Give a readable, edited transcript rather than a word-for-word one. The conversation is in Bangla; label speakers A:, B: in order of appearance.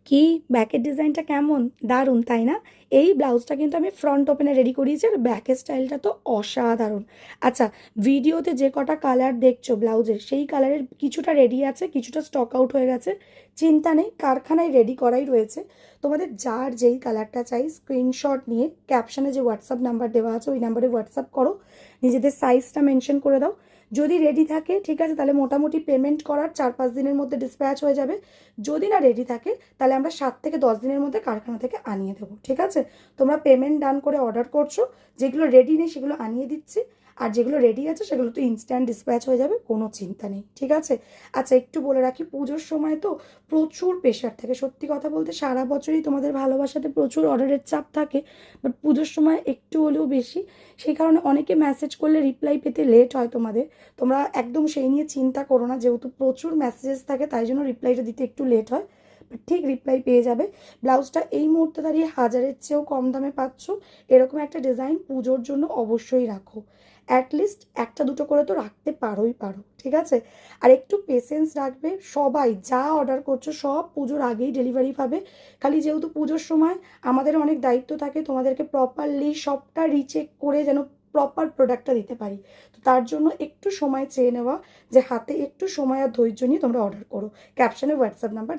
A: কি ব্যাকের ডিজাইনটা কেমন, দারুণ তাই না? এই ব্লাউজটা কিন্তু আমি ফ্রন্ট ওপেনে রেডি করিয়েছি, আর ব্যাকের স্টাইলটা তো অসাধারণ। আচ্ছা, ভিডিওতে যে কটা কালার দেখছো ব্লাউজের, সেই কালারের কিছুটা রেডি আছে, কিছুটা স্টক আউট হয়ে গেছে। চিন্তা নেই, কারখানায় রেডি করাই রয়েছে। তোমাদের যার যেই কালারটা চাই স্ক্রিনশট নিয়ে ক্যাপশনে যে হোয়াটসঅ্যাপ নাম্বার দেওয়া আছে ওই নাম্বারে হোয়াটসঅ্যাপ করো, নিজেদের সাইজটা মেনশন করে দাও। যদি রেডি থাকে ঠিক আছে, তাহলে মোটামুটি পেমেন্ট করার 4-5 দিনের মধ্যে ডিসপ্যাচ হয়ে যাবে। যদি না রেডি থাকে তাহলে আমরা 7 থেকে 10 দিনের মধ্যে কারখানা থেকে আনিয়ে দেবো, ঠিক আছে? তোমরা পেমেন্ট ডান করে অর্ডার করছো, যেগুলো রেডি নেই সেগুলো আনিয়ে দিচ্ছি, আর যেগুলো রেডি আছে সেগুলো তো ইনস্ট্যান্ট ডিসপ্যাচ হয়ে যাবে, কোনো চিন্তা নেই, ঠিক আছে? আচ্ছা, একটু বলে রাখি, পুজোর সময় তো প্রচুর প্রেশার থাকে। সত্যি কথা বলতে সারা বছরই তোমাদের ভালোবাসাতে প্রচুর অর্ডারের চাপ থাকে, বাট পুজোর সময় একটু হলেও বেশি। সেই কারণে অনেকে মেসেজ করলে রিপ্লাই পেতে লেট হয় তোমাদের। তোমরা একদম সেই নিয়ে চিন্তা করো না, যেহেতু প্রচুর মেসেজেস থাকে তাই জন্য রিপ্লাইটা দিতে একটু লেট হয়, ঠিক রিপ্লাই পেয়ে যাবে। ব্লাউজটা এই মুহূর্তে দাঁড়িয়ে 1000-এর চেয়েও কম দামে পাচ্ছ। এরকম একটা ডিজাইন পুজোর জন্য অবশ্যই রাখো, অ্যাটলিস্ট একটা দুটো করে তো রাখতে পারো, ঠিক আছে? আর একটু পেশেন্স রাখবে, সবাই যা অর্ডার করছো সব পুজোর আগেই ডেলিভারি পাবে। খালি যেহেতু পুজোর সময় আমাদের অনেক দায়িত্ব থাকে, তোমাদেরকে প্রপারলি সবটা রিচেক করে যেন প্রপার প্রোডাক্টটা দিতে পারি। তো তার জন্য একটু সময় চেয়ে নেওয়া, যে হাতে একটু সময় আর ধৈর্য নিয়ে তোমরা অর্ডার করো। ক্যাপশনে হোয়াটসঅ্যাপ নাম্বার